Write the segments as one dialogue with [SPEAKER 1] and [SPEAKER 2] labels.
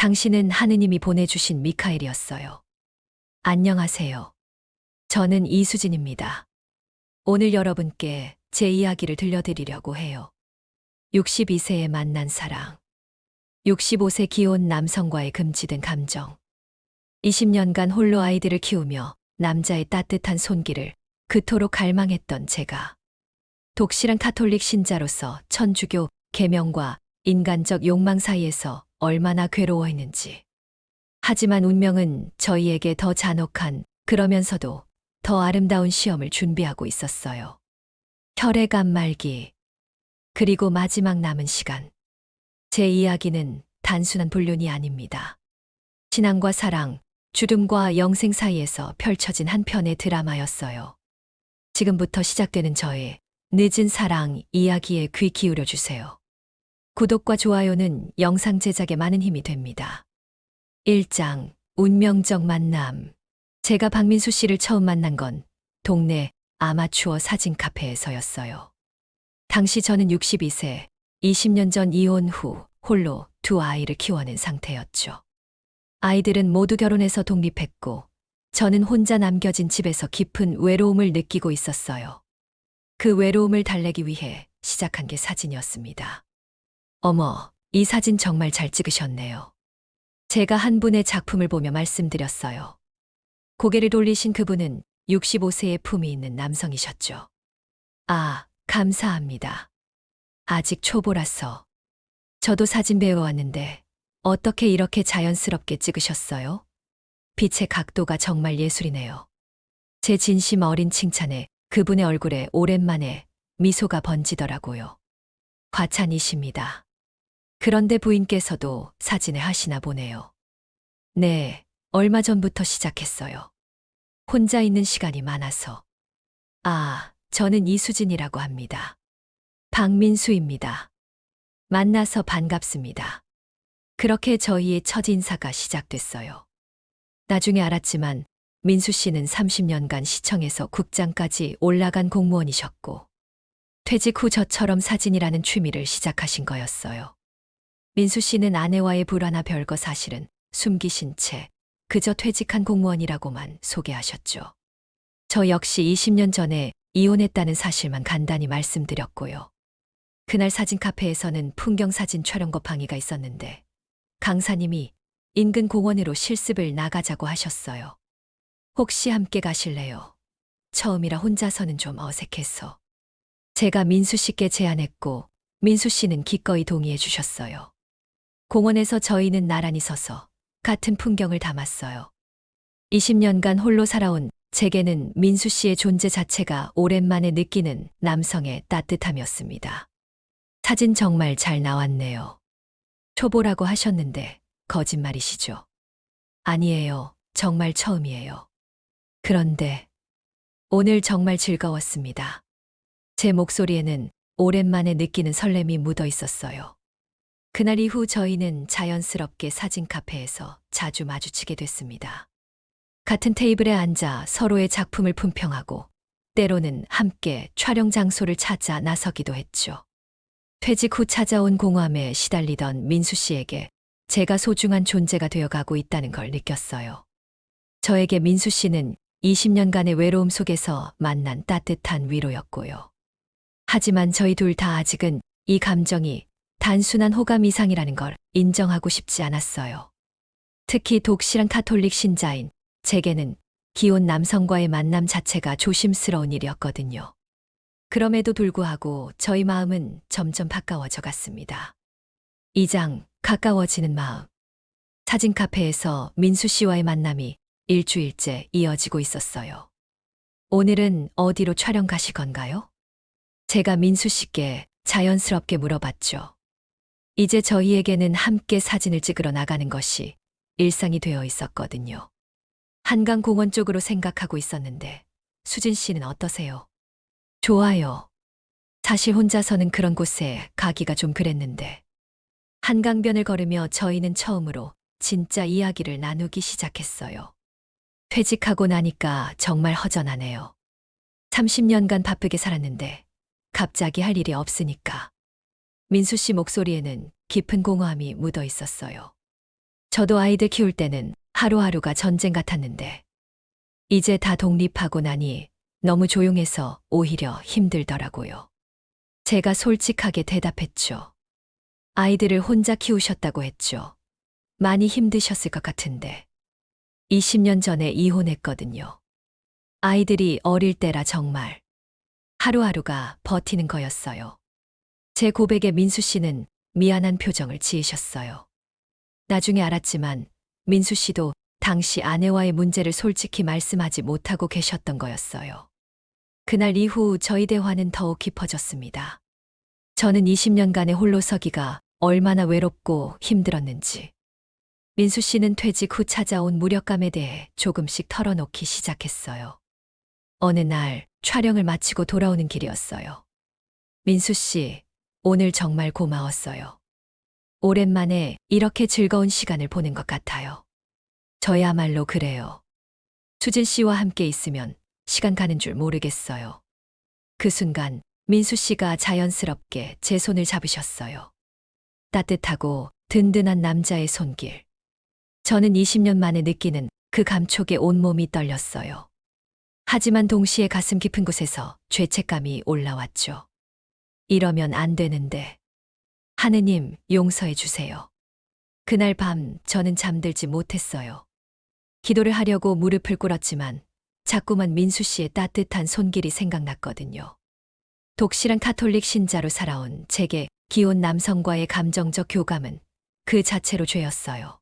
[SPEAKER 1] 당신은 하느님이 보내주신 미카엘이었어요. 안녕하세요. 저는 이수진입니다. 오늘 여러분께 제 이야기를 들려드리려고 해요. 62세에 만난 사랑. 65세 기혼 남성과의 금지된 감정. 20년간 홀로 아이들을 키우며 남자의 따뜻한 손길을 그토록 갈망했던 제가. 독실한 카톨릭 신자로서 천주교 계명과 인간적 욕망 사이에서 얼마나 괴로워했는지. 하지만 운명은 저희에게 더 잔혹한, 그러면서도 더 아름다운 시험을 준비하고 있었어요. 혈액암 말기. 그리고 마지막 남은 시간. 제 이야기는 단순한 불륜이 아닙니다. 신앙과 사랑, 죽음과 영생 사이에서 펼쳐진 한 편의 드라마였어요. 지금부터 시작되는 저의 늦은 사랑 이야기에 귀 기울여 주세요. 구독과 좋아요는 영상 제작에 많은 힘이 됩니다. 1장, 운명적 만남. 제가 박민수 씨를 처음 만난 건 동네 아마추어 사진 카페에서였어요. 당시 저는 62세, 20년 전 이혼 후 홀로 두 아이를 키워낸 상태였죠. 아이들은 모두 결혼해서 독립했고 저는 혼자 남겨진 집에서 깊은 외로움을 느끼고 있었어요. 그 외로움을 달래기 위해 시작한 게 사진이었습니다. 어머, 이 사진 정말 잘 찍으셨네요. 제가 한 분의 작품을 보며 말씀드렸어요. 고개를 돌리신 그분은 65세의 품이 있는 남성이셨죠. 아, 감사합니다. 아직 초보라서. 저도 사진 배워왔는데 어떻게 이렇게 자연스럽게 찍으셨어요? 빛의 각도가 정말 예술이네요. 제 진심 어린 칭찬에 그분의 얼굴에 오랜만에 미소가 번지더라고요. 과찬이십니다. 그런데 부인께서도 사진을 하시나 보네요. 네, 얼마 전부터 시작했어요. 혼자 있는 시간이 많아서. 아, 저는 이수진이라고 합니다. 박민수입니다. 만나서 반갑습니다. 그렇게 저희의 첫 인사가 시작됐어요. 나중에 알았지만 민수 씨는 30년간 시청에서 국장까지 올라간 공무원이셨고 퇴직 후 저처럼 사진이라는 취미를 시작하신 거였어요. 민수 씨는 아내와의 불화나 별거 사실은 숨기신 채 그저 퇴직한 공무원이라고만 소개하셨죠. 저 역시 20년 전에 이혼했다는 사실만 간단히 말씀드렸고요. 그날 사진 카페에서는 풍경사진 촬영거 방의가 있었는데 강사님이 인근 공원으로 실습을 나가자고 하셨어요. 혹시 함께 가실래요? 처음이라 혼자서는 좀 어색해서. 제가 민수 씨께 제안했고 민수 씨는 기꺼이 동의해 주셨어요. 공원에서 저희는 나란히 서서 같은 풍경을 담았어요. 20년간 홀로 살아온 제게는 민수 씨의 존재 자체가 오랜만에 느끼는 남성의 따뜻함이었습니다. 사진 정말 잘 나왔네요. 초보라고 하셨는데 거짓말이시죠? 아니에요. 정말 처음이에요. 그런데 오늘 정말 즐거웠습니다. 제 목소리에는 오랜만에 느끼는 설렘이 묻어 있었어요. 그날 이후 저희는 자연스럽게 사진 카페에서 자주 마주치게 됐습니다. 같은 테이블에 앉아 서로의 작품을 품평하고 때로는 함께 촬영 장소를 찾아 나서기도 했죠. 퇴직 후 찾아온 공허함에 시달리던 민수 씨에게 제가 소중한 존재가 되어가고 있다는 걸 느꼈어요. 저에게 민수 씨는 20년간의 외로움 속에서 만난 따뜻한 위로였고요. 하지만 저희 둘 다 아직은 이 감정이 단순한 호감 이상이라는 걸 인정하고 싶지 않았어요. 특히 독실한 카톨릭 신자인 제게는 기혼 남성과의 만남 자체가 조심스러운 일이었거든요. 그럼에도 불구하고 저희 마음은 점점 가까워져 갔습니다. 2장, 가까워지는 마음. 사진 카페에서 민수 씨와의 만남이 일주일째 이어지고 있었어요. 오늘은 어디로 촬영 가실 건가요? 제가 민수 씨께 자연스럽게 물어봤죠. 이제 저희에게는 함께 사진을 찍으러 나가는 것이 일상이 되어 있었거든요. 한강공원 쪽으로 생각하고 있었는데 수진 씨는 어떠세요? 좋아요. 사실 혼자서는 그런 곳에 가기가 좀 그랬는데 한강변을 걸으며 저희는 처음으로 진짜 이야기를 나누기 시작했어요. 퇴직하고 나니까 정말 허전하네요. 30년간 바쁘게 살았는데 갑자기 할 일이 없으니까. 민수 씨 목소리에는 깊은 공허함이 묻어 있었어요. 저도 아이들 키울 때는 하루하루가 전쟁 같았는데, 이제 다 독립하고 나니 너무 조용해서 오히려 힘들더라고요. 제가 솔직하게 대답했죠. 아이들을 혼자 키우셨다고 했죠. 많이 힘드셨을 것 같은데. 20년 전에 이혼했거든요. 아이들이 어릴 때라 정말 하루하루가 버티는 거였어요. 제 고백에 민수 씨는 미안한 표정을 지으셨어요. 나중에 알았지만 민수 씨도 당시 아내와의 문제를 솔직히 말씀하지 못하고 계셨던 거였어요. 그날 이후 저희 대화는 더욱 깊어졌습니다. 저는 20년간의 홀로 서기가 얼마나 외롭고 힘들었는지, 민수 씨는 퇴직 후 찾아온 무력감에 대해 조금씩 털어놓기 시작했어요. 어느 날 촬영을 마치고 돌아오는 길이었어요. 민수 씨, 오늘 정말 고마웠어요. 오랜만에 이렇게 즐거운 시간을 보낸 것 같아요. 저야말로 그래요. 수진 씨와 함께 있으면 시간 가는 줄 모르겠어요. 그 순간 민수 씨가 자연스럽게 제 손을 잡으셨어요. 따뜻하고 든든한 남자의 손길. 저는 20년 만에 느끼는 그 감촉에 온몸이 떨렸어요. 하지만 동시에 가슴 깊은 곳에서 죄책감이 올라왔죠. 이러면 안 되는데. 하느님, 용서해 주세요. 그날 밤 저는 잠들지 못했어요. 기도를 하려고 무릎을 꿇었지만 자꾸만 민수 씨의 따뜻한 손길이 생각났거든요. 독실한 카톨릭 신자로 살아온 제게 기혼 남성과의 감정적 교감은 그 자체로 죄였어요.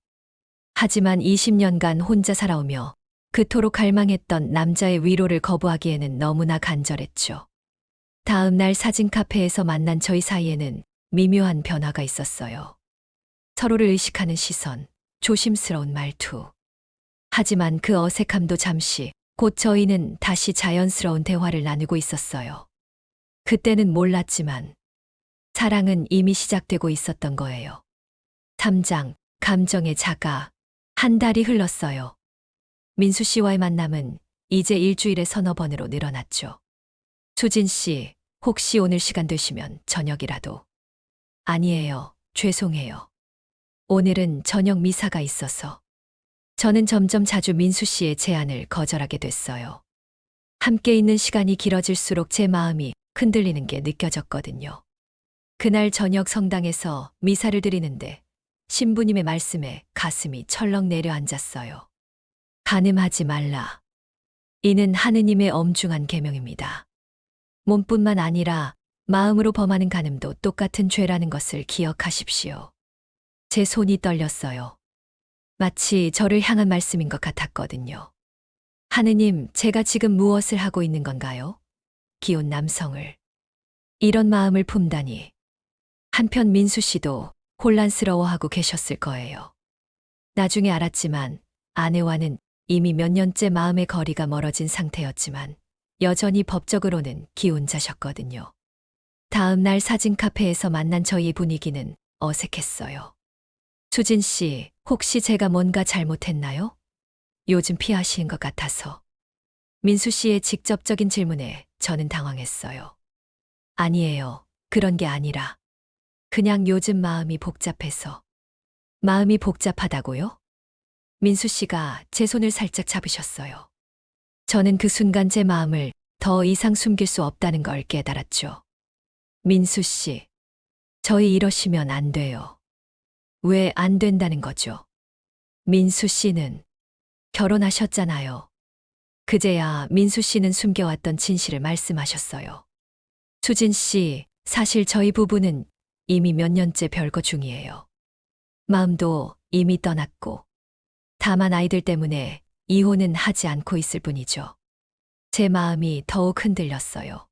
[SPEAKER 1] 하지만 20년간 혼자 살아오며 그토록 갈망했던 남자의 위로를 거부하기에는 너무나 간절했죠. 다음 날 사진 카페에서 만난 저희 사이에는 미묘한 변화가 있었어요. 서로를 의식하는 시선, 조심스러운 말투. 하지만 그 어색함도 잠시, 곧 저희는 다시 자연스러운 대화를 나누고 있었어요. 그때는 몰랐지만 사랑은 이미 시작되고 있었던 거예요. 3장, 감정의 자가. 한 달이 흘렀어요. 민수 씨와의 만남은 이제 일주일에 서너 번으로 늘어났죠. 수진 씨, 혹시 오늘 시간 되시면 저녁이라도. 아니에요. 죄송해요. 오늘은 저녁 미사가 있어서. 저는 점점 자주 민수 씨의 제안을 거절하게 됐어요. 함께 있는 시간이 길어질수록 제 마음이 흔들리는 게 느껴졌거든요. 그날 저녁 성당에서 미사를 드리는데 신부님의 말씀에 가슴이 철렁 내려앉았어요. 간음하지 말라. 이는 하느님의 엄중한 계명입니다. 몸뿐만 아니라 마음으로 범하는 간음도 똑같은 죄라는 것을 기억하십시오. 제 손이 떨렸어요. 마치 저를 향한 말씀인 것 같았거든요. 하느님, 제가 지금 무엇을 하고 있는 건가요? 기혼 남성을. 이런 마음을 품다니. 한편 민수 씨도 혼란스러워하고 계셨을 거예요. 나중에 알았지만 아내와는 이미 몇 년째 마음의 거리가 멀어진 상태였지만 여전히 법적으로는 기혼자셨거든요. 다음 날 사진 카페에서 만난 저희의 분위기는 어색했어요. 수진 씨, 혹시 제가 뭔가 잘못했나요? 요즘 피하시는 것 같아서. 민수 씨의 직접적인 질문에 저는 당황했어요. 아니에요. 그런 게 아니라. 그냥 요즘 마음이 복잡해서. 마음이 복잡하다고요? 민수 씨가 제 손을 살짝 잡으셨어요. 저는 그 순간 제 마음을 더 이상 숨길 수 없다는 걸 깨달았죠. 민수 씨, 저희 이러시면 안 돼요. 왜 안 된다는 거죠? 민수 씨는 결혼하셨잖아요. 그제야 민수 씨는 숨겨왔던 진실을 말씀하셨어요. 수진 씨, 사실 저희 부부는 이미 몇 년째 별거 중이에요. 마음도 이미 떠났고, 다만 아이들 때문에 이혼은 하지 않고 있을 뿐이죠. 제 마음이 더욱 흔들렸어요.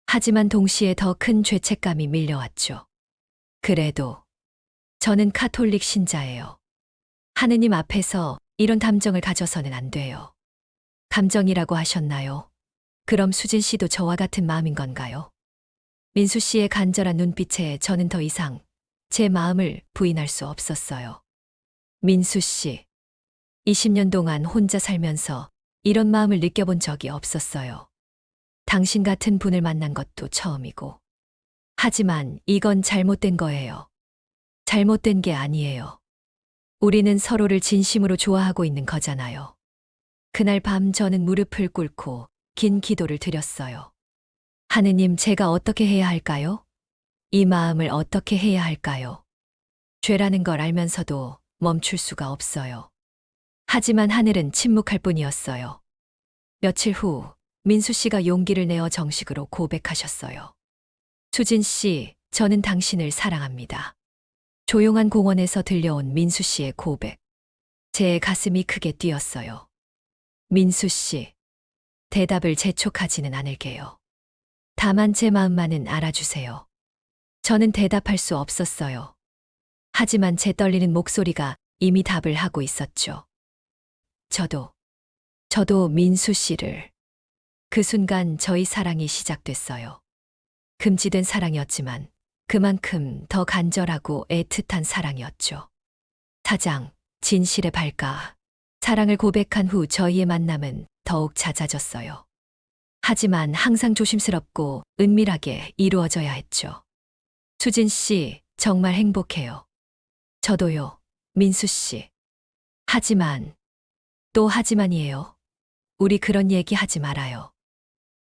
[SPEAKER 1] 하지만 동시에 더 큰 죄책감이 밀려왔죠. 그래도 저는 카톨릭 신자예요. 하느님 앞에서 이런 감정을 가져서는 안 돼요. 감정이라고 하셨나요? 그럼 수진 씨도 저와 같은 마음인 건가요? 민수 씨의 간절한 눈빛에 저는 더 이상 제 마음을 부인할 수 없었어요. 민수 씨, 20년 동안 혼자 살면서 이런 마음을 느껴본 적이 없었어요. 당신 같은 분을 만난 것도 처음이고. 하지만 이건 잘못된 거예요. 잘못된 게 아니에요. 우리는 서로를 진심으로 좋아하고 있는 거잖아요. 그날 밤 저는 무릎을 꿇고 긴 기도를 드렸어요. 하느님, 제가 어떻게 해야 할까요? 이 마음을 어떻게 해야 할까요? 죄라는 걸 알면서도 멈출 수가 없어요. 하지만 하늘은 침묵할 뿐이었어요. 며칠 후 민수 씨가 용기를 내어 정식으로 고백하셨어요. 수진 씨, 저는 당신을 사랑합니다. 조용한 공원에서 들려온 민수 씨의 고백. 제 가슴이 크게 뛰었어요. 민수 씨, 대답을 재촉하지는 않을게요. 다만 제 마음만은 알아주세요. 저는 대답할 수 없었어요. 하지만 제 떨리는 목소리가 이미 답을 하고 있었죠. 저도 민수 씨를. 그 순간 저희 사랑이 시작됐어요. 금지된 사랑이었지만 그만큼 더 간절하고 애틋한 사랑이었죠. 사장, 진실의 발가. 사랑을 고백한 후 저희의 만남은 더욱 잦아졌어요. 하지만 항상 조심스럽고 은밀하게 이루어져야 했죠. 수진 씨, 정말 행복해요. 저도요, 민수 씨. 하지만, 또 하지만이에요. 우리 그런 얘기 하지 말아요.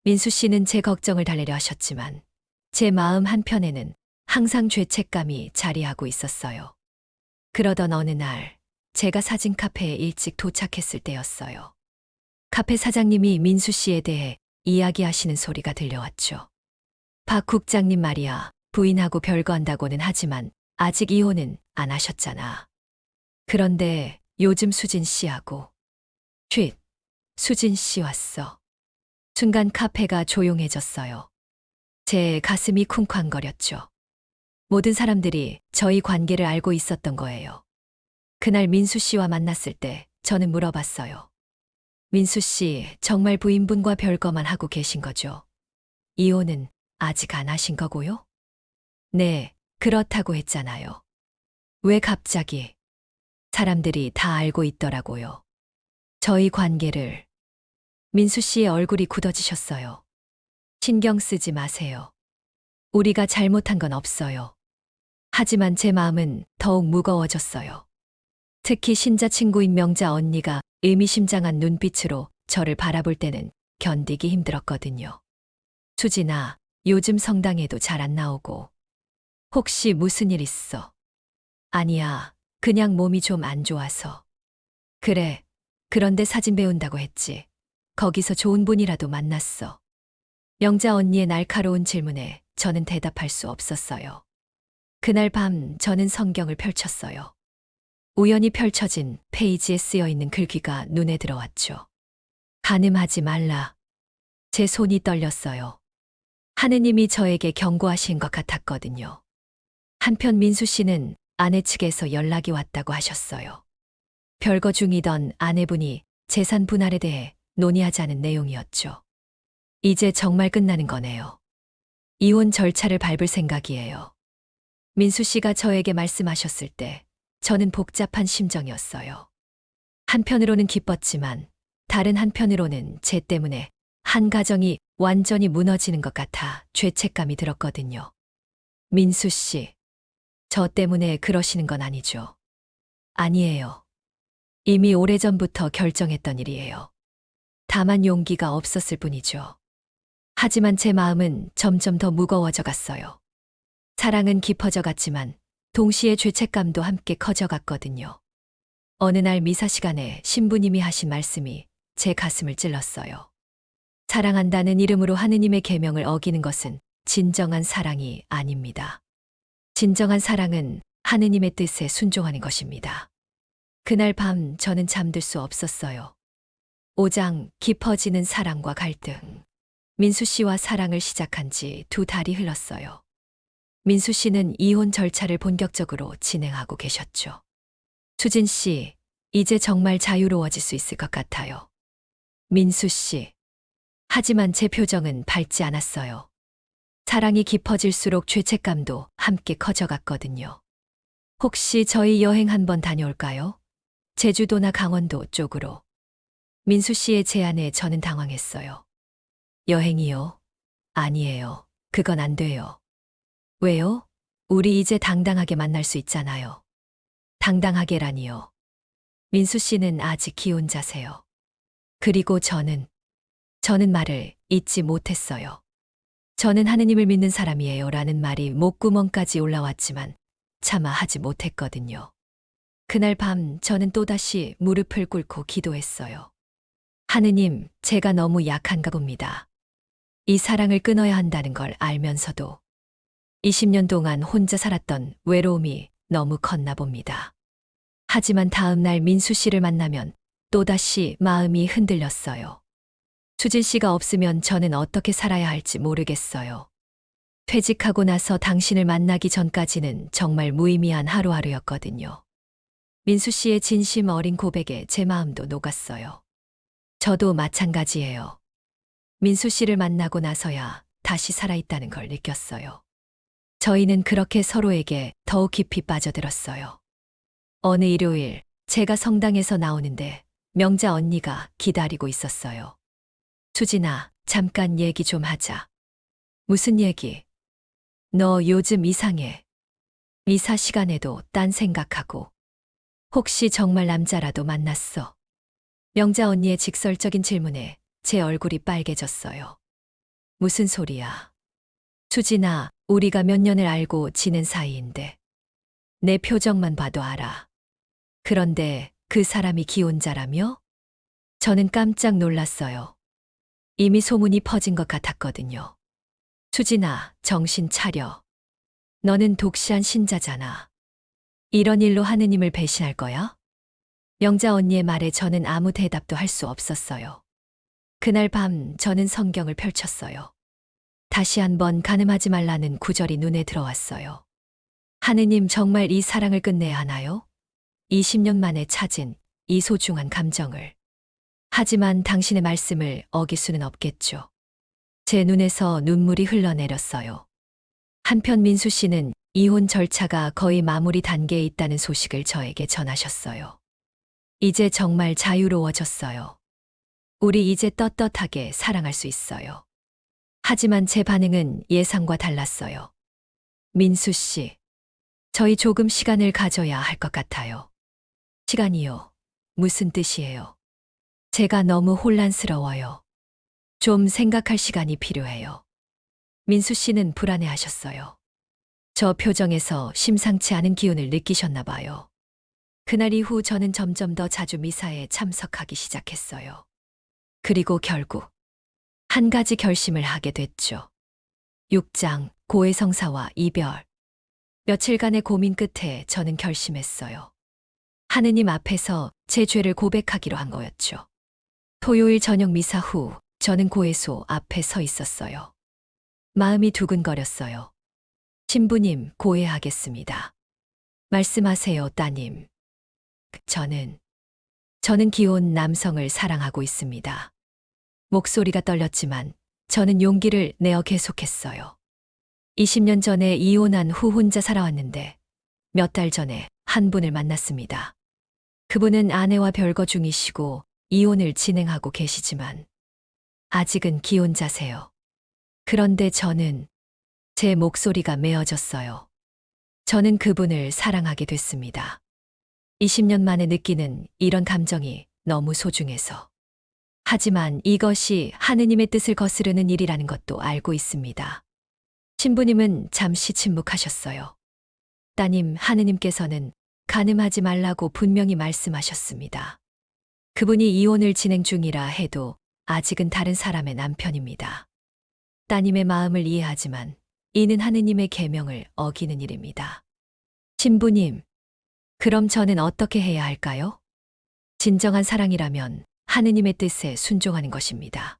[SPEAKER 1] 민수 씨는 제 걱정을 달래려 하셨지만, 제 마음 한편에는 항상 죄책감이 자리하고 있었어요. 그러던 어느 날, 제가 사진 카페에 일찍 도착했을 때였어요. 카페 사장님이 민수 씨에 대해 이야기하시는 소리가 들려왔죠. 박 국장님 말이야, 부인하고 별거 한다고는 하지만 아직 이혼은 안 하셨잖아. 그런데 요즘 수진 씨하고. 수진 씨 왔어. 순간 카페가 조용해졌어요. 제 가슴이 쿵쾅거렸죠. 모든 사람들이 저희 관계를 알고 있었던 거예요. 그날 민수 씨와 만났을 때 저는 물어봤어요. 민수 씨, 정말 부인분과 별거만 하고 계신 거죠? 이혼은 아직 안 하신 거고요? 네, 그렇다고 했잖아요. 왜 갑자기? 사람들이 다 알고 있더라고요. 저희 관계를. 민수 씨의 얼굴이 굳어지셨어요. 신경 쓰지 마세요. 우리가 잘못한 건 없어요. 하지만 제 마음은 더욱 무거워졌어요. 특히 신자 친구인 명자 언니가 의미심장한 눈빛으로 저를 바라볼 때는 견디기 힘들었거든요. 수진아, 요즘 성당에도 잘 안 나오고. 혹시 무슨 일 있어? 아니야, 그냥 몸이 좀 안 좋아서. 그래, 그런데 사진 배운다고 했지. 거기서 좋은 분이라도 만났어. 명자 언니의 날카로운 질문에 저는 대답할 수 없었어요. 그날 밤 저는 성경을 펼쳤어요. 우연히 펼쳐진 페이지에 쓰여 있는 글귀가 눈에 들어왔죠. 간음하지 말라. 제 손이 떨렸어요. 하느님이 저에게 경고하신 것 같았거든요. 한편 민수 씨는 아내 측에서 연락이 왔다고 하셨어요. 별거 중이던 아내분이 재산 분할에 대해 논의하자는 내용이었죠. 이제 정말 끝나는 거네요. 이혼 절차를 밟을 생각이에요. 민수 씨가 저에게 말씀하셨을 때 저는 복잡한 심정이었어요. 한편으로는 기뻤지만 다른 한편으로는 제 때문에 한 가정이 완전히 무너지는 것 같아 죄책감이 들었거든요. 민수 씨, 저 때문에 그러시는 건 아니죠? 아니에요. 이미 오래전부터 결정했던 일이에요. 다만 용기가 없었을 뿐이죠. 하지만 제 마음은 점점 더 무거워져 갔어요. 사랑은 깊어져 갔지만 동시에 죄책감도 함께 커져 갔거든요. 어느 날 미사 시간에 신부님이 하신 말씀이 제 가슴을 찔렀어요. 사랑한다는 이름으로 하느님의 계명을 어기는 것은 진정한 사랑이 아닙니다. 진정한 사랑은 하느님의 뜻에 순종하는 것입니다. 그날 밤 저는 잠들 수 없었어요. 5장 깊어지는 사랑과 갈등. 민수 씨와 사랑을 시작한 지 2달이 흘렀어요. 민수 씨는 이혼 절차를 본격적으로 진행하고 계셨죠. 수진 씨, 이제 정말 자유로워질 수 있을 것 같아요. 민수 씨. 하지만 제 표정은 밝지 않았어요. 사랑이 깊어질수록 죄책감도 함께 커져갔거든요. 혹시 저희 여행 한번 다녀올까요? 제주도나 강원도 쪽으로. 민수 씨의 제안에 저는 당황했어요. 여행이요? 아니에요. 그건 안 돼요. 왜요? 우리 이제 당당하게 만날 수 있잖아요. 당당하게라니요. 민수 씨는 아직 기혼자세요. 그리고 저는 말을 잇지 못했어요. 저는 하느님을 믿는 사람이에요 라는 말이 목구멍까지 올라왔지만 차마 하지 못했거든요. 그날 밤 저는 또다시 무릎을 꿇고 기도했어요. 하느님, 제가 너무 약한가 봅니다. 이 사랑을 끊어야 한다는 걸 알면서도 20년 동안 혼자 살았던 외로움이 너무 컸나 봅니다. 하지만 다음 날 민수 씨를 만나면 또다시 마음이 흔들렸어요. 수진 씨가 없으면 저는 어떻게 살아야 할지 모르겠어요. 퇴직하고 나서 당신을 만나기 전까지는 정말 무의미한 하루하루였거든요. 민수 씨의 진심 어린 고백에 제 마음도 녹았어요. 저도 마찬가지예요. 민수 씨를 만나고 나서야 다시 살아있다는 걸 느꼈어요. 저희는 그렇게 서로에게 더욱 깊이 빠져들었어요. 어느 일요일 제가 성당에서 나오는데 명자 언니가 기다리고 있었어요. 수진아, 잠깐 얘기 좀 하자. 무슨 얘기? 너 요즘 이상해. 미사 시간에도 딴 생각하고. 혹시 정말 남자라도 만났어? 명자 언니의 직설적인 질문에 제 얼굴이 빨개졌어요. 무슨 소리야? 수진아, 우리가 몇 년을 알고 지낸 사이인데. 내 표정만 봐도 알아. 그런데 그 사람이 기혼자라며? 저는 깜짝 놀랐어요. 이미 소문이 퍼진 것 같았거든요. 수진아, 정신 차려. 너는 독시한 신자잖아. 이런 일로 하느님을 배신할 거야? 명자 언니의 말에 저는 아무 대답도 할 수 없었어요. 그날 밤 저는 성경을 펼쳤어요. 다시 한번 간음하지 말라는 구절이 눈에 들어왔어요. 하느님, 정말 이 사랑을 끝내야 하나요? 20년 만에 찾은 이 소중한 감정을. 하지만 당신의 말씀을 어길 수는 없겠죠. 제 눈에서 눈물이 흘러내렸어요. 한편 민수 씨는 이혼 절차가 거의 마무리 단계에 있다는 소식을 저에게 전하셨어요. 이제 정말 자유로워졌어요. 우리 이제 떳떳하게 사랑할 수 있어요. 하지만 제 반응은 예상과 달랐어요. 민수 씨, 저희 조금 시간을 가져야 할 것 같아요. 시간이요? 무슨 뜻이에요? 제가 너무 혼란스러워요. 좀 생각할 시간이 필요해요. 민수 씨는 불안해하셨어요. 저 표정에서 심상치 않은 기운을 느끼셨나 봐요. 그날 이후 저는 점점 더 자주 미사에 참석하기 시작했어요. 그리고 결국 한 가지 결심을 하게 됐죠. 6장 고해성사와 이별. 며칠간의 고민 끝에 저는 결심했어요. 하느님 앞에서 제 죄를 고백하기로 한 거였죠. 토요일 저녁 미사 후 저는 고해소 앞에 서 있었어요. 마음이 두근거렸어요. 신부님, 고해하겠습니다. 말씀하세요, 따님. 저는 기혼 남성을 사랑하고 있습니다. 목소리가 떨렸지만 저는 용기를 내어 계속했어요. 20년 전에 이혼한 후 혼자 살아왔는데 몇 달 전에 한 분을 만났습니다. 그분은 아내와 별거 중이시고 이혼을 진행하고 계시지만 아직은 기혼자세요. 그런데 제 목소리가 메어졌어요. 저는 그분을 사랑하게 됐습니다. 20년 만에 느끼는 이런 감정이 너무 소중해서. 하지만 이것이 하느님의 뜻을 거스르는 일이라는 것도 알고 있습니다. 신부님은 잠시 침묵하셨어요. 따님, 하느님께서는 간음하지 말라고 분명히 말씀하셨습니다. 그분이 이혼을 진행 중이라 해도 아직은 다른 사람의 남편입니다. 따님의 마음을 이해하지만 이는 하느님의 계명을 어기는 일입니다. 신부님, 그럼 저는 어떻게 해야 할까요? 진정한 사랑이라면 하느님의 뜻에 순종하는 것입니다.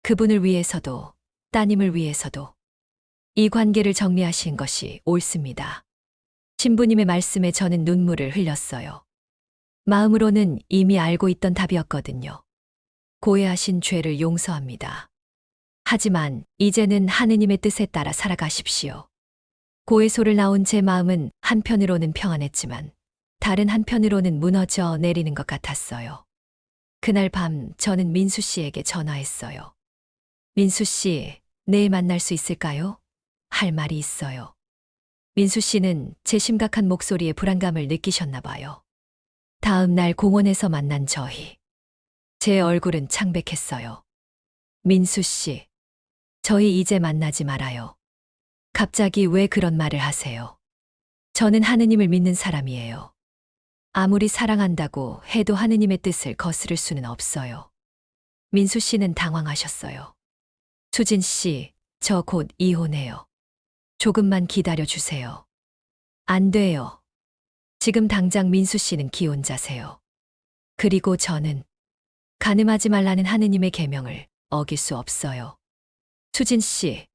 [SPEAKER 1] 그분을 위해서도 따님을 위해서도 이 관계를 정리하신 것이 옳습니다. 신부님의 말씀에 저는 눈물을 흘렸어요. 마음으로는 이미 알고 있던 답이었거든요. 고해하신 죄를 용서합니다. 하지만 이제는 하느님의 뜻에 따라 살아가십시오. 고해소를 나온 제 마음은 한편으로는 평안했지만 다른 한편으로는 무너져 내리는 것 같았어요. 그날 밤 저는 민수 씨에게 전화했어요. 민수 씨, 내일 만날 수 있을까요? 할 말이 있어요. 민수 씨는 제 심각한 목소리에 불안감을 느끼셨나 봐요. 다음 날 공원에서 만난 저희. 제 얼굴은 창백했어요. 민수 씨, 저희 이제 만나지 말아요. 갑자기 왜 그런 말을 하세요? 저는 하느님을 믿는 사람이에요. 아무리 사랑한다고 해도 하느님의 뜻을 거스를 수는 없어요. 민수 씨는 당황하셨어요. 수진 씨, 저 곧 이혼해요. 조금만 기다려 주세요. 안 돼요. 지금 당장 민수 씨는 기혼자세요. 그리고 저는 간음하지 말라는 하느님의 계명을 어길 수 없어요. 수진 씨,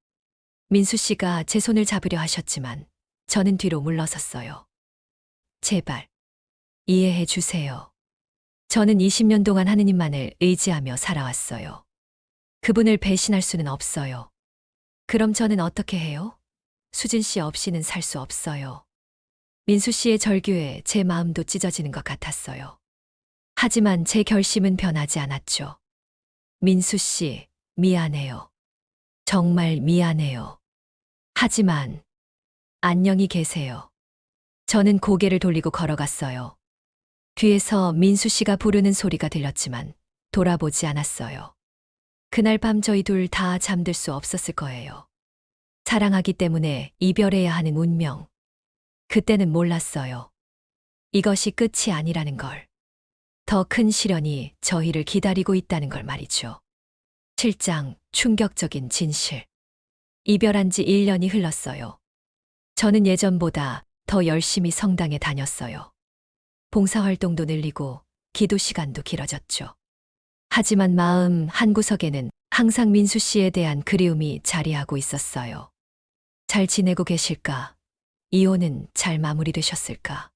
[SPEAKER 1] 민수 씨가 제 손을 잡으려 하셨지만 저는 뒤로 물러섰어요. 제발 이해해 주세요. 저는 20년 동안 하느님만을 의지하며 살아왔어요. 그분을 배신할 수는 없어요. 그럼 저는 어떻게 해요? 수진 씨 없이는 살 수 없어요. 민수 씨의 절규에 제 마음도 찢어지는 것 같았어요. 하지만 제 결심은 변하지 않았죠. 민수 씨, 미안해요. 정말 미안해요. 하지만 안녕히 계세요. 저는 고개를 돌리고 걸어갔어요. 뒤에서 민수 씨가 부르는 소리가 들렸지만 돌아보지 않았어요. 그날 밤 저희 둘 다 잠들 수 없었을 거예요. 사랑하기 때문에 이별해야 하는 운명. 그때는 몰랐어요. 이것이 끝이 아니라는 걸. 더 큰 시련이 저희를 기다리고 있다는 걸 말이죠. 7장 충격적인 진실. 이별한 지 1년이 흘렀어요. 저는 예전보다 더 열심히 성당에 다녔어요. 봉사활동도 늘리고 기도 시간도 길어졌죠. 하지만 마음 한구석에는 항상 민수 씨에 대한 그리움이 자리하고 있었어요. 잘 지내고 계실까? 이혼은 잘 마무리되셨을까?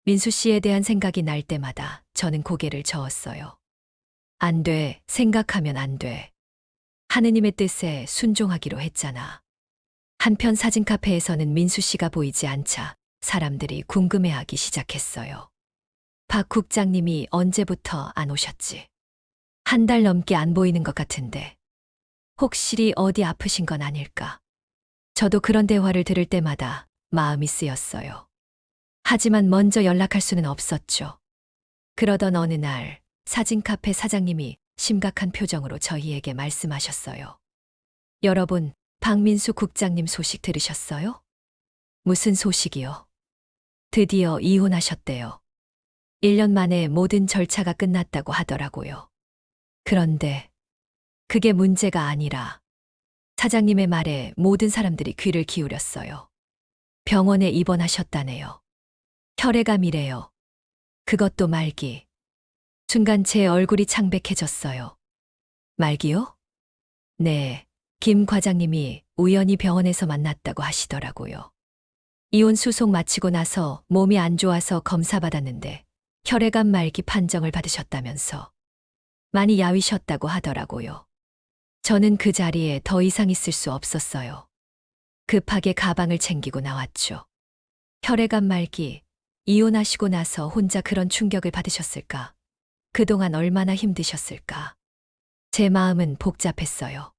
[SPEAKER 1] 민수 씨에 대한 생각이 날 때마다 저는 고개를 저었어요. 안 돼, 생각하면 안 돼. 하느님의 뜻에 순종하기로 했잖아. 한편 사진 카페에서는 민수 씨가 보이지 않자 사람들이 궁금해하기 시작했어요. 박 국장님이 언제부터 안 오셨지? 한 달 넘게 안 보이는 것 같은데. 혹시 어디 아프신 건 아닐까? 저도 그런 대화를 들을 때마다 마음이 쓰였어요. 하지만 먼저 연락할 수는 없었죠. 그러던 어느 날 사진 카페 사장님이 심각한 표정으로 저희에게 말씀하셨어요. 여러분, 박민수 국장님 소식 들으셨어요? 무슨 소식이요? 드디어 이혼하셨대요. 1년 만에 모든 절차가 끝났다고 하더라고요. 그런데 그게 문제가 아니라 사장님의 말에 모든 사람들이 귀를 기울였어요. 병원에 입원하셨다네요. 혈액암이래요. 그것도 말기. 순간 제 얼굴이 창백해졌어요. 말기요? 네, 김 과장님이 우연히 병원에서 만났다고 하시더라고요. 이혼 수속 마치고 나서 몸이 안 좋아서 검사 받았는데 혈액암 말기 판정을 받으셨다면서 많이 야위셨다고 하더라고요. 저는 그 자리에 더 이상 있을 수 없었어요. 급하게 가방을 챙기고 나왔죠. 혈액암 말기, 이혼하시고 나서 혼자 그런 충격을 받으셨을까? 그동안 얼마나 힘드셨을까? 제 마음은 복잡했어요.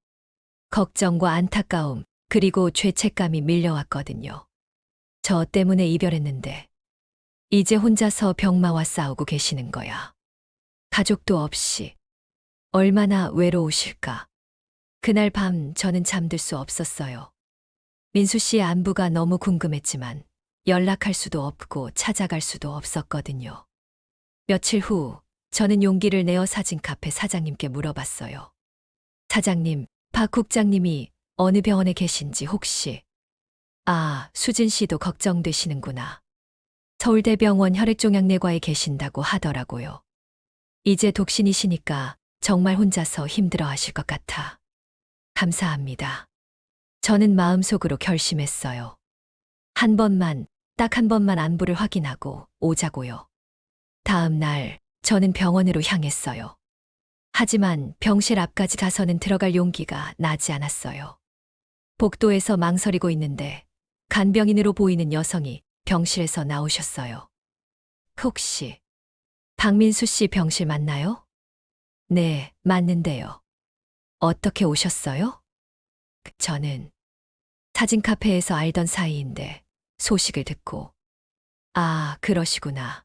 [SPEAKER 1] 걱정과 안타까움, 그리고 죄책감이 밀려왔거든요. 저 때문에 이별했는데 이제 혼자서 병마와 싸우고 계시는 거야. 가족도 없이 얼마나 외로우실까? 그날 밤 저는 잠들 수 없었어요. 민수 씨의 안부가 너무 궁금했지만 연락할 수도 없고 찾아갈 수도 없었거든요. 며칠 후 저는 용기를 내어 사진 카페 사장님께 물어봤어요. 사장님, 박 국장님이 어느 병원에 계신지 혹시? 아, 수진 씨도 걱정되시는구나. 서울대병원 혈액종양내과에 계신다고 하더라고요. 이제 독신이시니까 정말 혼자서 힘들어 하실 것 같아. 감사합니다. 저는 마음속으로 결심했어요. 한 번만, 딱 한 번만 안부를 확인하고 오자고요. 다음 날 저는 병원으로 향했어요. 하지만 병실 앞까지 가서는 들어갈 용기가 나지 않았어요. 복도에서 망설이고 있는데 간병인으로 보이는 여성이 병실에서 나오셨어요. 혹시 박민수 씨 병실 맞나요? 네, 맞는데요. 어떻게 오셨어요? 저는 사진 카페에서 알던 사이인데 소식을 듣고, 아, 그러시구나.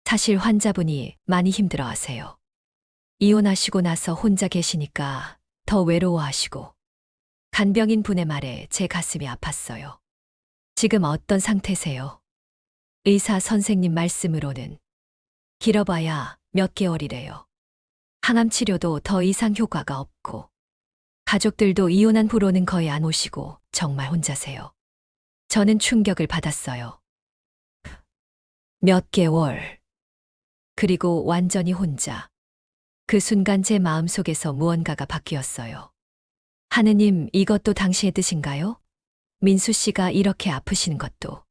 [SPEAKER 1] 사실 환자분이 많이 힘들어 하세요. 이혼하시고 나서 혼자 계시니까 더 외로워하시고, 간병인 분의 말에 제 가슴이 아팠어요. 지금 어떤 상태세요? 의사 선생님 말씀으로는 길어봐야 몇 개월이래요. 항암 치료도 더 이상 효과가 없고, 가족들도 이혼한 후로는 거의 안 오시고 정말 혼자세요. 저는 충격을 받았어요. 몇 개월. 그리고 완전히 혼자. 그 순간 제 마음속에서 무언가가 바뀌었어요. 하느님, 이것도 당신의 뜻인가요? 민수 씨가 이렇게 아프시는 것도,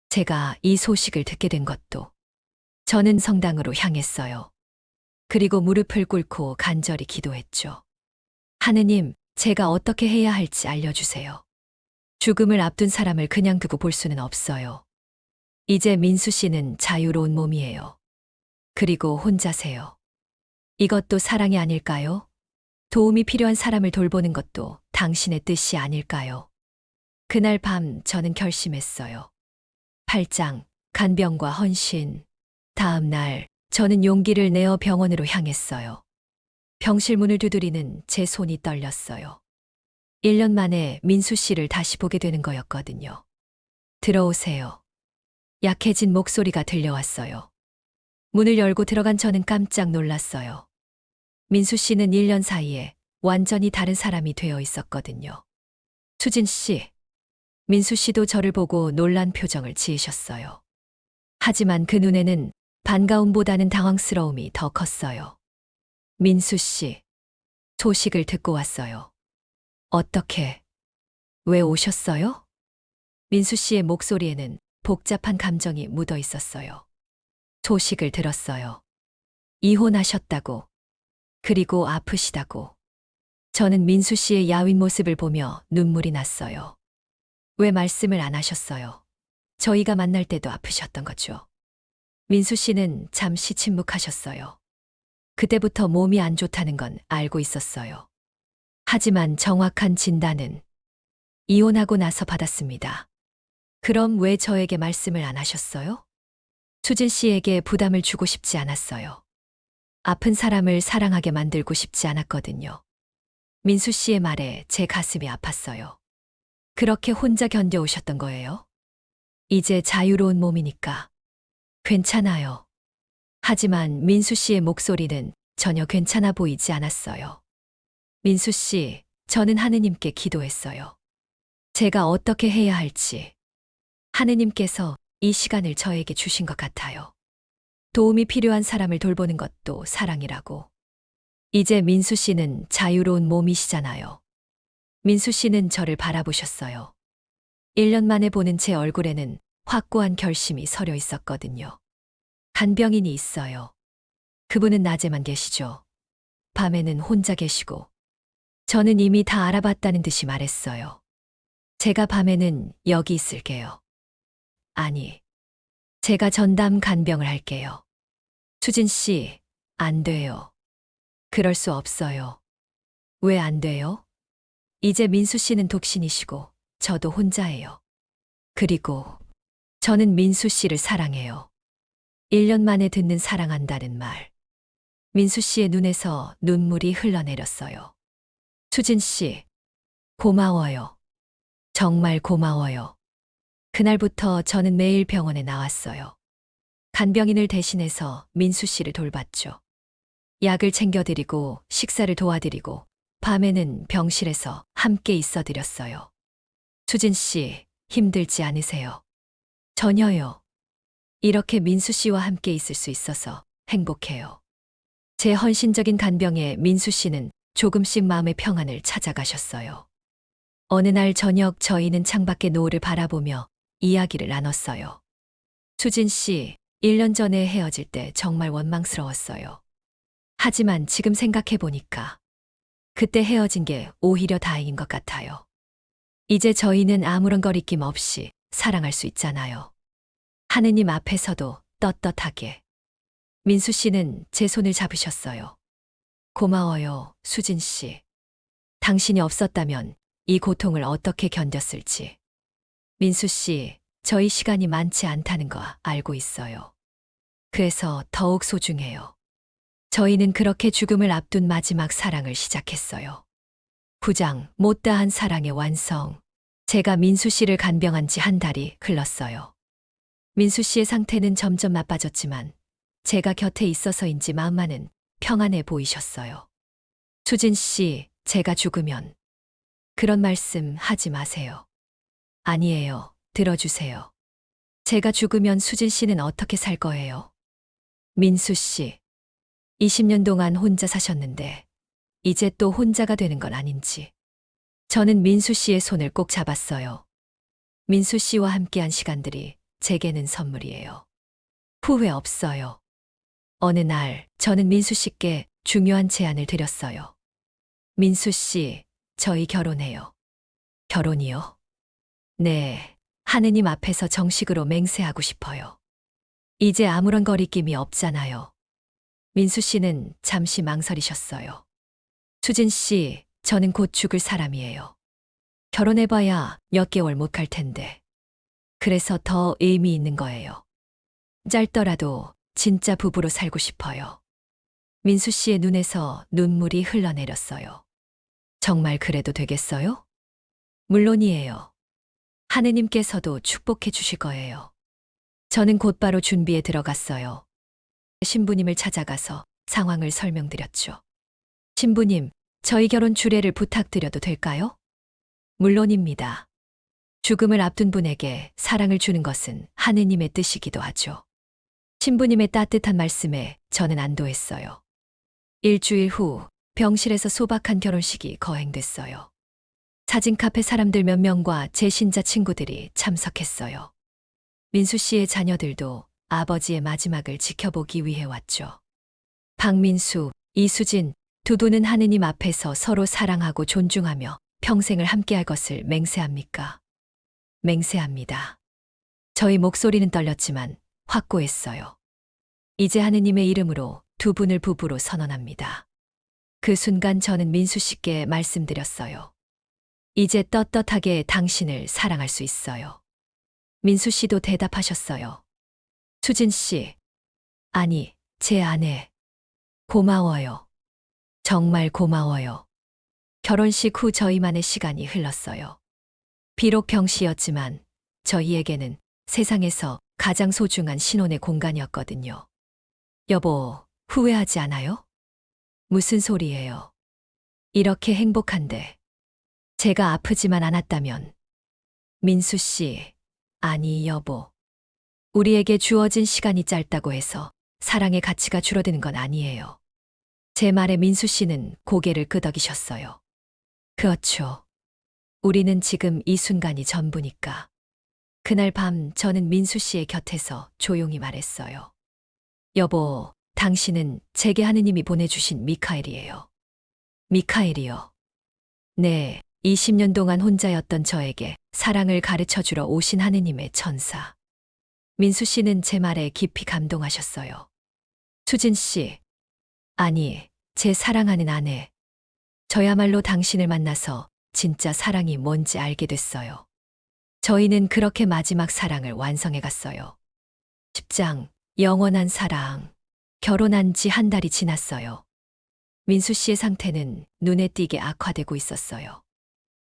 [SPEAKER 1] 제가 이 소식을 듣게 된 것도. 저는 성당으로 향했어요. 그리고 무릎을 꿇고 간절히 기도했죠. 하느님, 제가 어떻게 해야 할지 알려주세요. 죽음을 앞둔 사람을 그냥 두고 볼 수는 없어요. 이제 민수 씨는 자유로운 몸이에요. 그리고 혼자세요. 이것도 사랑이 아닐까요? 도움이 필요한 사람을 돌보는 것도 당신의 뜻이 아닐까요? 그날 밤 저는 결심했어요. 8장, 간병과 헌신. 다음 날, 저는 용기를 내어 병원으로 향했어요. 병실 문을 두드리는 제 손이 떨렸어요. 1년 만에 민수 씨를 다시 보게 되는 거였거든요. 들어오세요. 약해진 목소리가 들려왔어요. 문을 열고 들어간 저는 깜짝 놀랐어요. 민수 씨는 1년 사이에 완전히 다른 사람이 되어 있었거든요. 수진 씨. 민수 씨도 저를 보고 놀란 표정을 지으셨어요. 하지만 그 눈에는 반가움보다는 당황스러움이 더 컸어요. 민수 씨. 소식을 듣고 왔어요. 어떻게, 왜 오셨어요? 민수 씨의 목소리에는 복잡한 감정이 묻어 있었어요. 소식을 들었어요. 이혼하셨다고. 그리고 아프시다고. 저는 민수 씨의 야윈 모습을 보며 눈물이 났어요. 왜 말씀을 안 하셨어요? 저희가 만날 때도 아프셨던 거죠. 민수 씨는 잠시 침묵하셨어요. 그때부터 몸이 안 좋다는 건 알고 있었어요. 하지만 정확한 진단은 이혼하고 나서 받았습니다. 그럼 왜 저에게 말씀을 안 하셨어요? 수진 씨에게 부담을 주고 싶지 않았어요. 아픈 사람을 사랑하게 만들고 싶지 않았거든요. 민수 씨의 말에 제 가슴이 아팠어요. 그렇게 혼자 견뎌오셨던 거예요? 이제 자유로운 몸이니까. 괜찮아요. 하지만 민수 씨의 목소리는 전혀 괜찮아 보이지 않았어요. 민수 씨, 저는 하느님께 기도했어요. 제가 어떻게 해야 할지. 하느님께서 이 시간을 저에게 주신 것 같아요. 도움이 필요한 사람을 돌보는 것도 사랑이라고. 이제 민수 씨는 자유로운 몸이시잖아요. 민수 씨는 저를 바라보셨어요. 1년 만에 보는 제 얼굴에는 확고한 결심이 서려 있었거든요. 간병인이 있어요. 그분은 낮에만 계시죠. 밤에는 혼자 계시고. 저는 이미 다 알아봤다는 듯이 말했어요. 제가 밤에는 여기 있을게요. 아니, 제가 전담 간병을 할게요. 수진 씨, 안 돼요. 그럴 수 없어요. 왜 안 돼요? 이제 민수 씨는 독신이시고 저도 혼자예요. 그리고 저는 민수 씨를 사랑해요. 1년 만에 듣는 사랑한다는 말. 민수 씨의 눈에서 눈물이 흘러내렸어요. 수진 씨, 고마워요. 정말 고마워요. 그날부터 저는 매일 병원에 나왔어요. 간병인을 대신해서 민수 씨를 돌봤죠. 약을 챙겨드리고 식사를 도와드리고 밤에는 병실에서 함께 있어드렸어요. 수진 씨, 힘들지 않으세요? 전혀요. 이렇게 민수 씨와 함께 있을 수 있어서 행복해요. 제 헌신적인 간병에 민수 씨는 조금씩 마음의 평안을 찾아가셨어요. 어느 날 저녁 저희는 창밖의 노을을 바라보며 이야기를 나눴어요. 수진 씨, 1년 전에 헤어질 때 정말 원망스러웠어요. 하지만 지금 생각해보니까 그때 헤어진 게 오히려 다행인 것 같아요. 이제 저희는 아무런 거리낌 없이 사랑할 수 있잖아요. 하느님 앞에서도 떳떳하게. 민수 씨는 제 손을 잡으셨어요. 고마워요, 수진 씨. 당신이 없었다면 이 고통을 어떻게 견뎠을지. 민수 씨, 저희 시간이 많지 않다는 거 알고 있어요. 그래서 더욱 소중해요. 저희는 그렇게 죽음을 앞둔 마지막 사랑을 시작했어요. 부장, 못다한 사랑의 완성. 제가 민수 씨를 간병한 지 한 달이 흘렀어요. 민수 씨의 상태는 점점 나빠졌지만 제가 곁에 있어서인지 마음만은 평안해 보이셨어요. 수진 씨, 제가 죽으면 그런 말씀 하지 마세요. 아니에요. 들어주세요. 제가 죽으면 수진 씨는 어떻게 살 거예요? 민수 씨, 20년 동안 혼자 사셨는데 이제 또 혼자가 되는 건 아닌지. 저는 민수 씨의 손을 꼭 잡았어요. 민수 씨와 함께한 시간들이 제게는 선물이에요. 후회 없어요. 어느 날 저는 민수 씨께 중요한 제안을 드렸어요. 민수 씨, 저희 결혼해요. 결혼이요? 네, 하느님 앞에서 정식으로 맹세하고 싶어요. 이제 아무런 거리낌이 없잖아요. 민수 씨는 잠시 망설이셨어요. 수진 씨, 저는 곧 죽을 사람이에요. 결혼해봐야 몇 개월 못 갈 텐데. 그래서 더 의미 있는 거예요. 짧더라도 진짜 부부로 살고 싶어요. 민수 씨의 눈에서 눈물이 흘러내렸어요. 정말 그래도 되겠어요? 물론이에요. 하느님께서도 축복해 주실 거예요. 저는 곧바로 준비에 들어갔어요. 신부님을 찾아가서 상황을 설명드렸죠. 신부님, 저희 결혼 주례를 부탁드려도 될까요? 물론입니다. 죽음을 앞둔 분에게 사랑을 주는 것은 하느님의 뜻이기도 하죠. 신부님의 따뜻한 말씀에 저는 안도했어요. 일주일 후 병실에서 소박한 결혼식이 거행됐어요. 사진 카페 사람들 몇 명과 제 신자 친구들이 참석했어요. 민수 씨의 자녀들도 아버지의 마지막을 지켜보기 위해 왔죠. 박민수, 이수진 두 분은 하느님 앞에서 서로 사랑하고 존중하며 평생을 함께할 것을 맹세합니까? 맹세합니다. 저희 목소리는 떨렸지만 확고했어요. 이제 하느님의 이름으로 두 분을 부부로 선언합니다. 그 순간 저는 민수 씨께 말씀드렸어요. 이제 떳떳하게 당신을 사랑할 수 있어요. 민수 씨도 대답하셨어요. 수진 씨, 아니, 제 아내. 고마워요. 정말 고마워요. 결혼식 후 저희만의 시간이 흘렀어요. 비록 병시였지만 저희에게는 세상에서 가장 소중한 신혼의 공간이었거든요. 여보, 후회하지 않아요? 무슨 소리예요? 이렇게 행복한데 제가 아프지만 않았다면. 민수 씨, 아니 여보. 우리에게 주어진 시간이 짧다고 해서 사랑의 가치가 줄어드는 건 아니에요. 제 말에 민수 씨는 고개를 끄덕이셨어요. 그렇죠. 우리는 지금 이 순간이 전부니까. 그날 밤 저는 민수 씨의 곁에서 조용히 말했어요. 여보, 당신은 제게 하느님이 보내주신 미카엘이에요. 미카엘이요. 네, 20년 동안 혼자였던 저에게 사랑을 가르쳐 주러 오신 하느님의 천사. 민수 씨는 제 말에 깊이 감동하셨어요. 수진 씨, 아니, 제 사랑하는 아내. 저야말로 당신을 만나서 진짜 사랑이 뭔지 알게 됐어요. 저희는 그렇게 마지막 사랑을 완성해 갔어요. 10장, 영원한 사랑. 결혼한 지 한 달이 지났어요. 민수 씨의 상태는 눈에 띄게 악화되고 있었어요.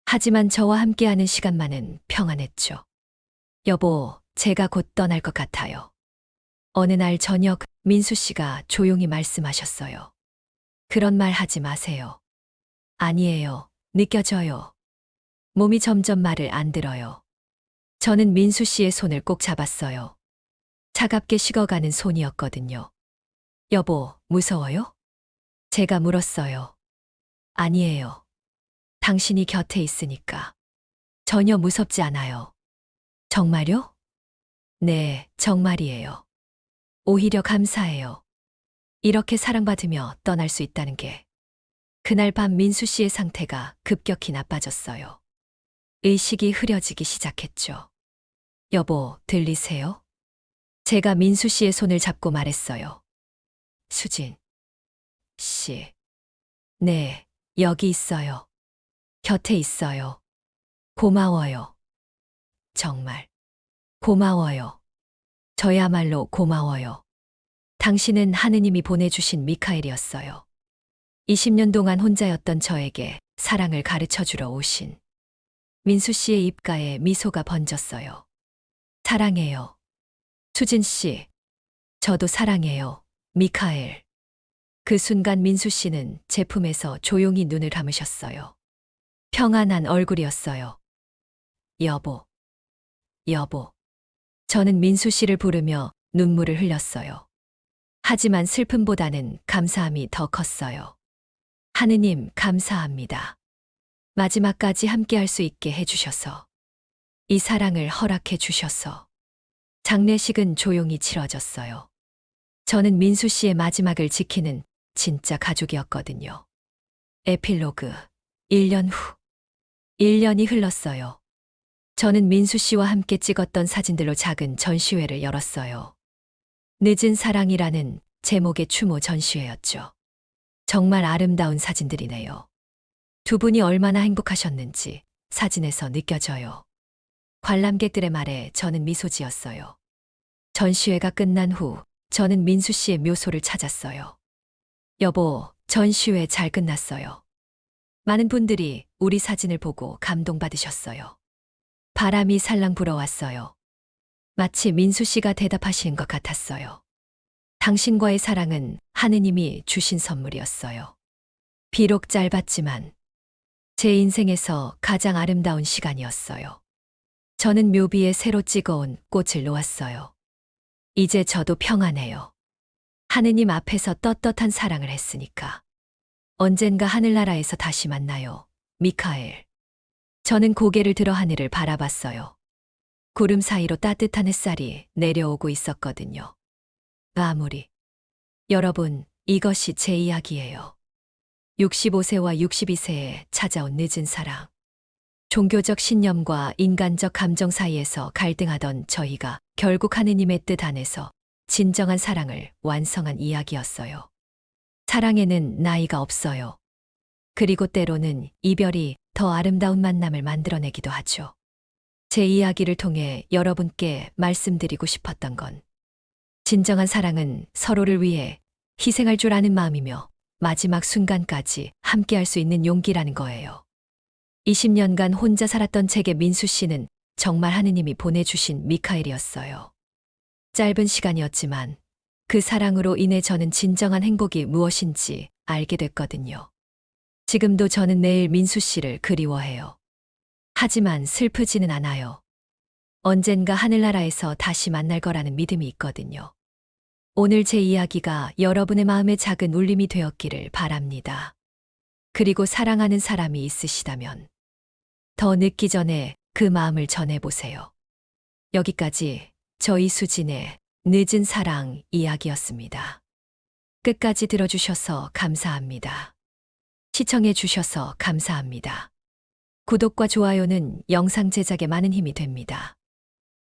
[SPEAKER 1] 하지만 저와 함께하는 시간만은 평안했죠. 여보, 제가 곧 떠날 것 같아요. 어느 날 저녁 민수 씨가 조용히 말씀하셨어요. 그런 말 하지 마세요. 아니에요. 느껴져요. 몸이 점점 말을 안 들어요. 저는 민수 씨의 손을 꼭 잡았어요. 차갑게 식어가는 손이었거든요. 여보, 무서워요? 제가 물었어요. 아니에요. 당신이 곁에 있으니까. 전혀 무섭지 않아요. 정말요? 네, 정말이에요. 오히려 감사해요. 이렇게 사랑받으며 떠날 수 있다는 게. 그날 밤 민수 씨의 상태가 급격히 나빠졌어요. 의식이 흐려지기 시작했죠. 여보, 들리세요? 제가 민수 씨의 손을 잡고 말했어요. 수진 씨. 네, 여기 있어요. 곁에 있어요. 고마워요. 정말. 고마워요. 저야말로 고마워요. 당신은 하느님이 보내주신 미카엘이었어요. 20년 동안 혼자였던 저에게 사랑을 가르쳐 주러 오신. 민수 씨의 입가에 미소가 번졌어요. 사랑해요. 수진 씨. 저도 사랑해요. 미카엘. 그 순간 민수 씨는 제품에서 조용히 눈을 감으셨어요. 평안한 얼굴이었어요. 여보. 여보. 저는 민수 씨를 부르며 눈물을 흘렸어요. 하지만 슬픔보다는 감사함이 더 컸어요. 하느님, 감사합니다. 마지막까지 함께할 수 있게 해주셔서. 이 사랑을 허락해 주셔서. 장례식은 조용히 치러졌어요. 저는 민수 씨의 마지막을 지키는 진짜 가족이었거든요. 에필로그. 1년 후. 1년이 흘렀어요. 저는 민수 씨와 함께 찍었던 사진들로 작은 전시회를 열었어요. 늦은 사랑이라는 제목의 추모 전시회였죠. 정말 아름다운 사진들이네요. 두 분이 얼마나 행복하셨는지 사진에서 느껴져요. 관람객들의 말에 저는 미소 지었어요. 전시회가 끝난 후 저는 민수 씨의 묘소를 찾았어요. 여보, 전시회 잘 끝났어요. 많은 분들이 우리 사진을 보고 감동받으셨어요. 바람이 살랑 불어왔어요. 마치 민수 씨가 대답하시는 것 같았어요. 당신과의 사랑은 하느님이 주신 선물이었어요. 비록 짧았지만 제 인생에서 가장 아름다운 시간이었어요. 저는 묘비에 새로 찍어온 꽃을 놓았어요. 이제 저도 평안해요. 하느님 앞에서 떳떳한 사랑을 했으니까. 언젠가 하늘나라에서 다시 만나요. 미카엘. 저는 고개를 들어 하늘을 바라봤어요. 구름 사이로 따뜻한 햇살이 내려오고 있었거든요. 마무리. 여러분, 이것이 제 이야기예요. 65세와 62세에 찾아온 늦은 사랑. 종교적 신념과 인간적 감정 사이에서 갈등하던 저희가 결국 하느님의 뜻 안에서 진정한 사랑을 완성한 이야기였어요. 사랑에는 나이가 없어요. 그리고 때로는 이별이 더 아름다운 만남을 만들어내기도 하죠. 제 이야기를 통해 여러분께 말씀드리고 싶었던 건 진정한 사랑은 서로를 위해 희생할 줄 아는 마음이며 마지막 순간까지 함께할 수 있는 용기라는 거예요. 20년간 혼자 살았던 제게 민수 씨는 정말 하느님이 보내주신 미카엘이었어요. 짧은 시간이었지만 그 사랑으로 인해 저는 진정한 행복이 무엇인지 알게 됐거든요. 지금도 저는 매일 민수 씨를 그리워해요. 하지만 슬프지는 않아요. 언젠가 하늘나라에서 다시 만날 거라는 믿음이 있거든요. 오늘 제 이야기가 여러분의 마음에 작은 울림이 되었기를 바랍니다. 그리고 사랑하는 사람이 있으시다면 더 늦기 전에 그 마음을 전해보세요. 여기까지 저 이수진의 늦은 사랑 이야기였습니다. 끝까지 들어주셔서 감사합니다. 시청해주셔서 감사합니다. 구독과 좋아요는 영상 제작에 많은 힘이 됩니다.